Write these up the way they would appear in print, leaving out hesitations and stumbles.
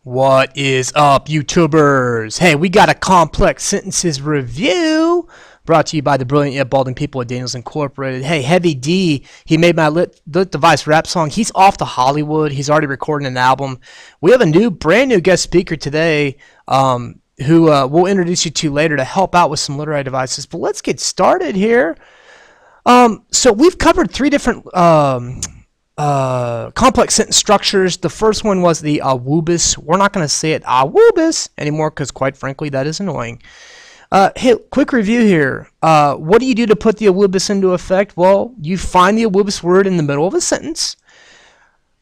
What is up, YouTubers? Hey, we got a complex sentences review brought to you by the brilliant yet balding people at Daniels Incorporated. Hey, Heavy D, he made my lit device rap song. He's off to Hollywood. He's already recording an album. We have a brand new guest speaker today who we'll introduce you to later to help out with some literary devices. But let's get started here. So we've covered three different complex sentence structures. The first one was the AAAWWUBBIS. We're not going to say it AAAWWUBBIS anymore because, quite frankly, that is annoying. Hey, quick review here. What do you do to put the AAAWWUBBIS into effect? Well, you find the AAAWWUBBIS word in the middle of a sentence.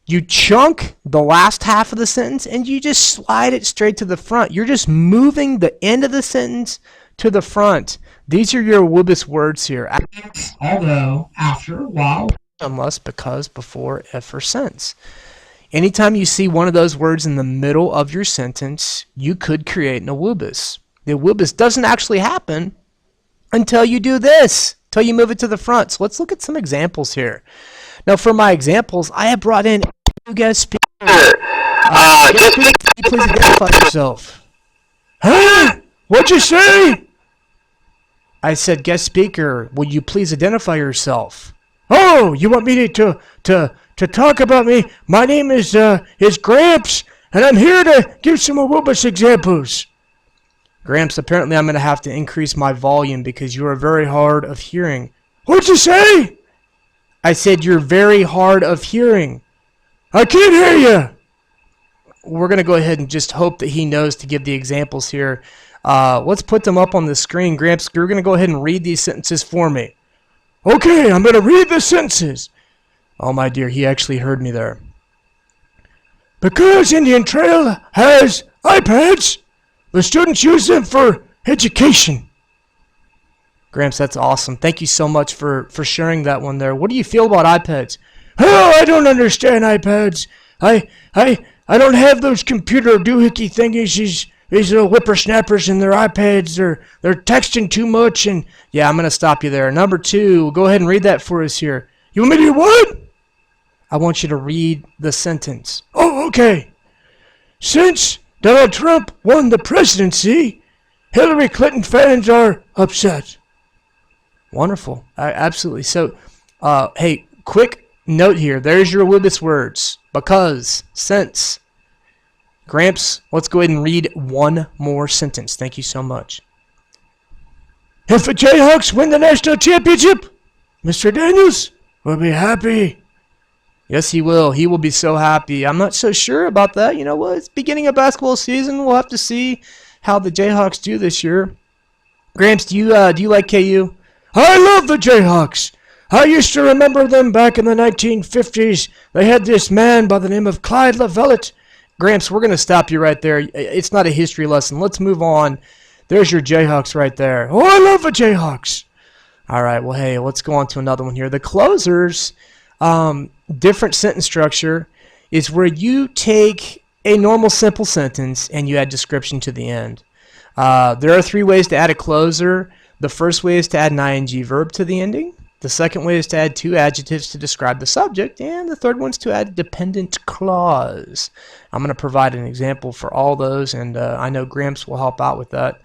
You chunk the last half of the sentence and you just slide it straight to the front. You're just moving the end of the sentence to the front. These are your AAAWWUBBIS words here. Although, after, while, unless, because, before, if, or since. Anytime you see one of those words in the middle of your sentence, you could create an AAAWWUBBIS. The AAAWWUBBIS doesn't actually happen until you do this, until you move it to the front. So let's look at some examples here. Now, for my examples, I have brought in two guest speakers. Guest speaker, please identify yourself. Huh? What'd you say? I said, guest speaker, will you please identify yourself? Oh, you want me to talk about me? My name is Gramps, and I'm here to give some AAAWWUBBIS examples. Gramps, apparently I'm going to have to increase my volume because you are very hard of hearing. What'd you say? I said you're very hard of hearing. I can't hear you. We're going to go ahead and just hope that he knows to give the examples here. Let's put them up on the screen. Gramps, you're going to go ahead and read these sentences for me. Okay, I'm going to read the sentences. Oh, my dear, he actually heard me there. Because Indian Trail has iPads, the students use them for education. Gramps, that's awesome. Thank you so much for sharing that one there. What do you feel about iPads? Oh, I don't understand iPads. I don't have those computer doohickey thingies. These little whippersnappers and their iPads, they're texting too much. And yeah, I'm going to stop you there. Number two, go ahead and read that for us here. You want me to do what? I want you to read the sentence. Oh, okay. Since Donald Trump won the presidency, Hillary Clinton fans are upset. Wonderful. Absolutely. So, hey, quick note here. There's your AAAWWUBBIS words. Because, since. Gramps, let's go ahead and read one more sentence. Thank you so much. If the Jayhawks win the national championship, Mr. Daniels will be happy. Yes, he will. He will be so happy. I'm not so sure about that. You know what? It's beginning of basketball season. We'll have to see how the Jayhawks do this year. Gramps, do you like KU? I love the Jayhawks. I used to remember them back in the 1950s. They had this man by the name of Clyde LaVellette. Gramps, we're going to stop you right there. It's not a history lesson. Let's move on. There's your Jayhawks right there. Oh, I love the Jayhawks. All right, well, hey, let's go on to another one here. The closers, different sentence structure, is where you take a normal simple sentence and you add description to the end. There are three ways to add a closer. The first way is to add an ing verb to the ending. The second way is to add two adjectives to describe the subject. And the third one is to add a dependent clause. I'm going to provide an example for all those, and I know Gramps will help out with that.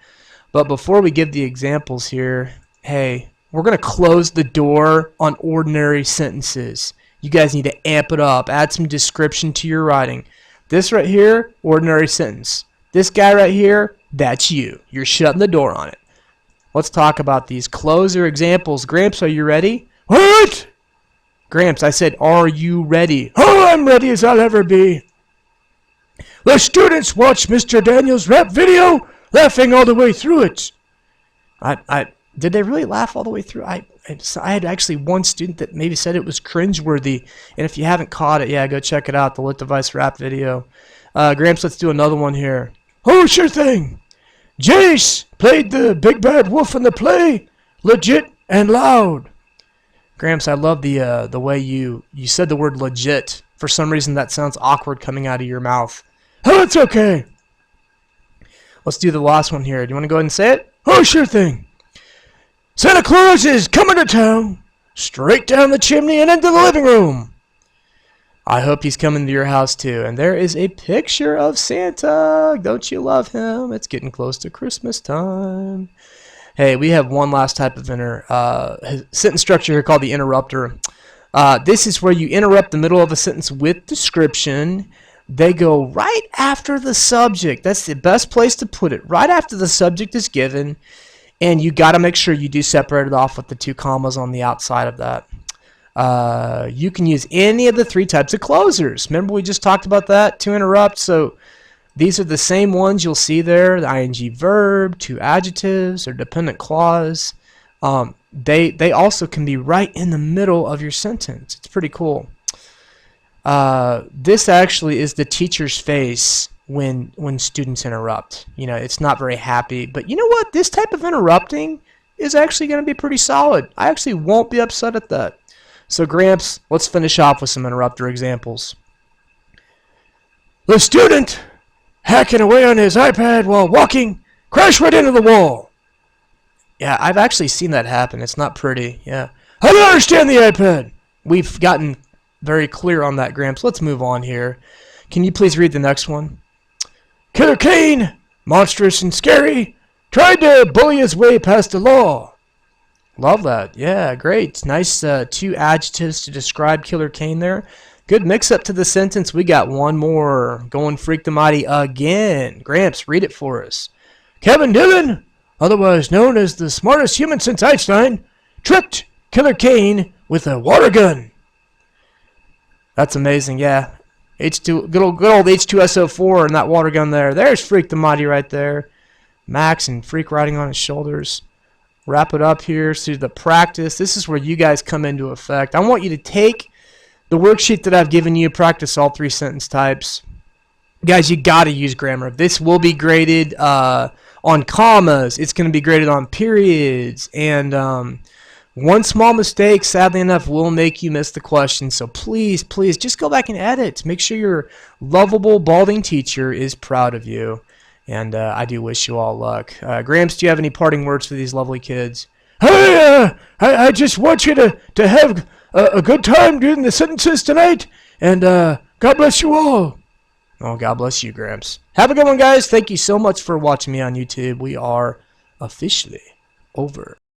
But before we give the examples here, hey, we're going to close the door on ordinary sentences. You guys need to amp it up. Add some description to your writing. This right here, ordinary sentence. This guy right here, that's you. You're shutting the door on it. Let's talk about these closer examples. Gramps, are you ready? What? Gramps, I said, are you ready? Oh, I'm ready as I'll ever be. The students watched Mr. Daniels' rap video, laughing all the way through it. Did they really laugh all the way through? I had actually one student that maybe said it was cringeworthy. And if you haven't caught it, yeah, go check it out, the Lit Device rap video. Gramps, let's do another one here. Oh, sure thing. Jace played the big bad wolf in the play, legit and loud. Gramps, I love the way you said the word legit. For some reason, that sounds awkward coming out of your mouth. Oh, it's okay. Let's do the last one here. Do you want to go ahead and say it? Oh, sure thing. Santa Claus is coming to town, straight down the chimney and into the living room. I hope he's coming to your house too. And there is a picture of Santa. Don't you love him? It's getting close to Christmas time. Hey, we have one last type of sentence structure here called the interrupter. This is where you interrupt the middle of a sentence with description. They go right after the subject. That's the best place to put it. Right after the subject is given. And you got to make sure you do separate it off with the 2 commas on the outside of that. You can use any of the 3 types of closers. Remember we just talked about that to interrupt. So these are the same ones you'll see there. The ing verb, 2 adjectives, or dependent clause. They also can be right in the middle of your sentence. It's pretty cool. This actually is the teacher's face when students interrupt. You know, it's not very happy. But you know what? This type of interrupting is actually going to be pretty solid. I actually won't be upset at that. So Gramps, let's finish off with some interrupter examples. The student, hacking away on his iPad while walking, crashed right into the wall. Yeah, I've actually seen that happen. It's not pretty. Yeah. I don't understand the iPad. We've gotten very clear on that, Gramps. Let's move on here. Can you please read the next one? Killer Kane, monstrous and scary, tried to bully his way past the law. Love that. Yeah, great. Nice 2 adjectives to describe Killer Kane there. Good mix-up to the sentence. We got one more. Going freak the mighty again. Gramps, read it for us. Kevin Dillon, otherwise known as the smartest human since Einstein, tricked Killer Kane with a water gun. That's amazing, yeah. Good old H2SO4 and that water gun there. There's Freak the Mighty right there. Max and Freak riding on his shoulders. Wrap it up here. So the practice. This is where you guys come into effect. I want you to take the worksheet that I've given you, practice all 3 sentence types. Guys, you got to use grammar. This will be graded on commas. It's going to be graded on periods. And one small mistake, sadly enough, will make you miss the question. So please, please, just go back and edit. Make sure your lovable, balding teacher is proud of you. And I do wish you all luck. Gramps, do you have any parting words for these lovely kids? I just want you to have a good time doing the sentences tonight. And God bless you all. Oh, God bless you, Gramps. Have a good one, guys. Thank you so much for watching me on YouTube. We are officially over.